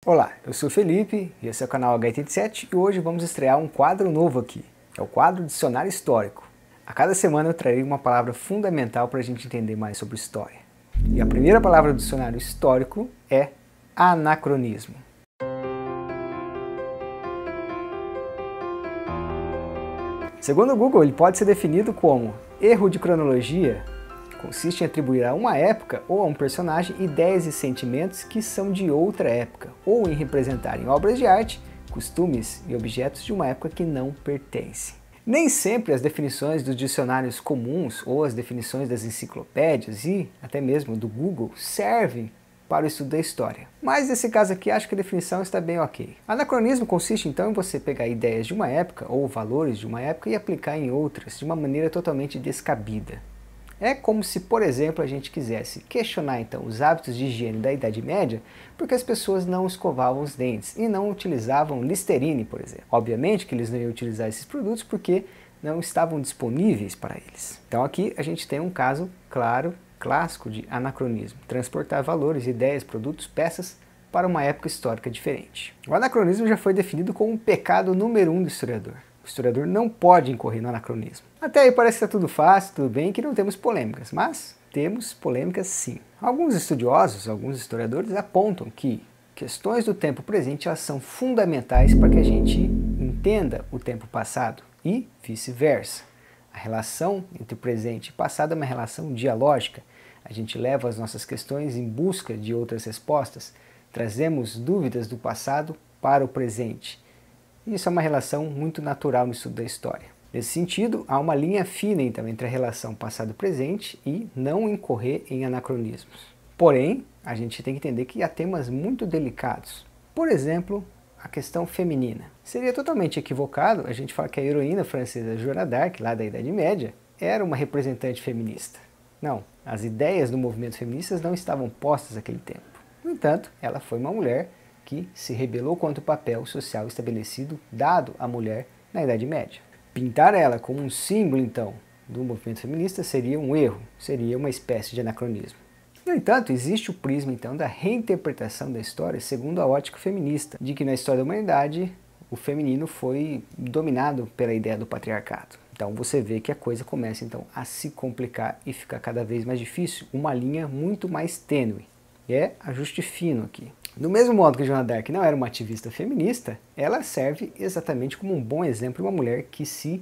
Olá, eu sou o Felipe e esse é o canal H87 e hoje vamos estrear um quadro novo aqui. É o quadro Dicionário Histórico. A cada semana eu trarei uma palavra fundamental para a gente entender mais sobre história. E a primeira palavra do dicionário histórico é anacronismo. Segundo o Google, ele pode ser definido como erro de cronologia. Consiste em atribuir a uma época ou a um personagem ideias e sentimentos que são de outra época, ou em representarem obras de arte, costumes e objetos de uma época que não pertence. Nem sempre as definições dos dicionários comuns ou as definições das enciclopédias e até mesmo do Google servem para o estudo da história. Mas nesse caso aqui acho que a definição está bem ok. Anacronismo consiste então em você pegar ideias de uma época ou valores de uma época e aplicar em outras de uma maneira totalmente descabida. É como se, por exemplo, a gente quisesse questionar então os hábitos de higiene da Idade Média porque as pessoas não escovavam os dentes e não utilizavam Listerine, por exemplo. Obviamente que eles não iam utilizar esses produtos porque não estavam disponíveis para eles. Então aqui a gente tem um caso claro, clássico de anacronismo. Transportar valores, ideias, produtos, peças para uma época histórica diferente. O anacronismo já foi definido como um pecado número 1 do historiador. O historiador não pode incorrer no anacronismo. Até aí parece que está tudo fácil, tudo bem, que não temos polêmicas, mas temos polêmicas sim. Alguns estudiosos, alguns historiadores apontam que questões do tempo presente elas são fundamentais para que a gente entenda o tempo passado e vice-versa. A relação entre o presente e passado é uma relação dialógica. A gente leva as nossas questões em busca de outras respostas, trazemos dúvidas do passado para o presente. Isso é uma relação muito natural no estudo da história. Nesse sentido, há uma linha fina então entre a relação passado-presente e não incorrer em anacronismos. Porém, a gente tem que entender que há temas muito delicados. Por exemplo, a questão feminina. Seria totalmente equivocado a gente falar que a heroína francesa Joana d'Arc, lá da Idade Média, era uma representante feminista. Não, as ideias do movimento feminista não estavam postas naquele tempo. No entanto, ela foi uma mulher que se rebelou contra o papel social estabelecido dado à mulher na Idade Média. Pintar ela como um símbolo, então, do movimento feminista seria um erro, seria uma espécie de anacronismo. No entanto, existe o prisma, então, da reinterpretação da história segundo a ótica feminista, de que na história da humanidade o feminino foi dominado pela ideia do patriarcado. Então você vê que a coisa começa, então, a se complicar e ficar cada vez mais difícil, uma linha muito mais tênue. É ajuste fino aqui. Do mesmo modo que Joana d'Arc não era uma ativista feminista, ela serve exatamente como um bom exemplo de uma mulher que se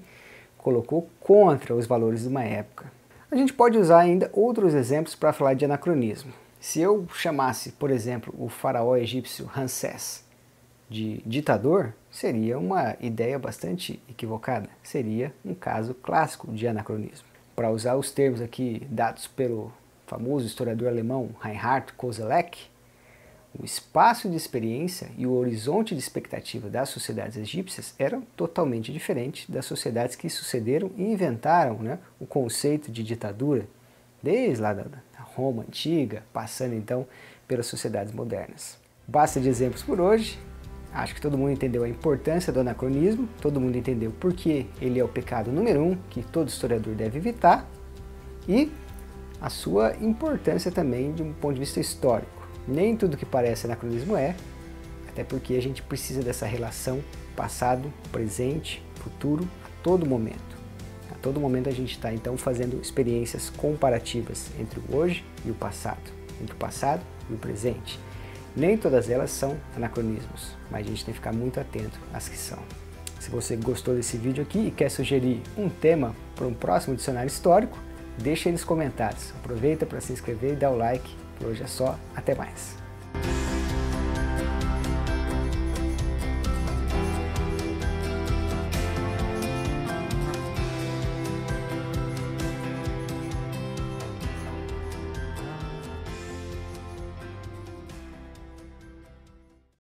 colocou contra os valores de uma época. A gente pode usar ainda outros exemplos para falar de anacronismo. Se eu chamasse, por exemplo, o faraó egípcio Ramsés de ditador, seria uma ideia bastante equivocada. Seria um caso clássico de anacronismo. Para usar os termos aqui dados pelo famoso historiador alemão Reinhard Koselleck, o espaço de experiência e o horizonte de expectativa das sociedades egípcias eram totalmente diferentes das sociedades que sucederam e inventaram o conceito de ditadura, desde lá da Roma antiga, passando então pelas sociedades modernas. Basta de exemplos por hoje. Acho que todo mundo entendeu a importância do anacronismo, todo mundo entendeu por que ele é o pecado número 1 que todo historiador deve evitar e a sua importância também de um ponto de vista histórico. Nem tudo que parece anacronismo é, até porque a gente precisa dessa relação passado, presente, futuro, a todo momento. A todo momento a gente está então fazendo experiências comparativas entre o hoje e o passado, entre o passado e o presente. Nem todas elas são anacronismos, mas a gente tem que ficar muito atento às que são. Se você gostou desse vídeo aqui e quer sugerir um tema para um próximo dicionário histórico, deixa aí nos comentários. Aproveita para se inscrever e dar o like. Por hoje é só, até mais.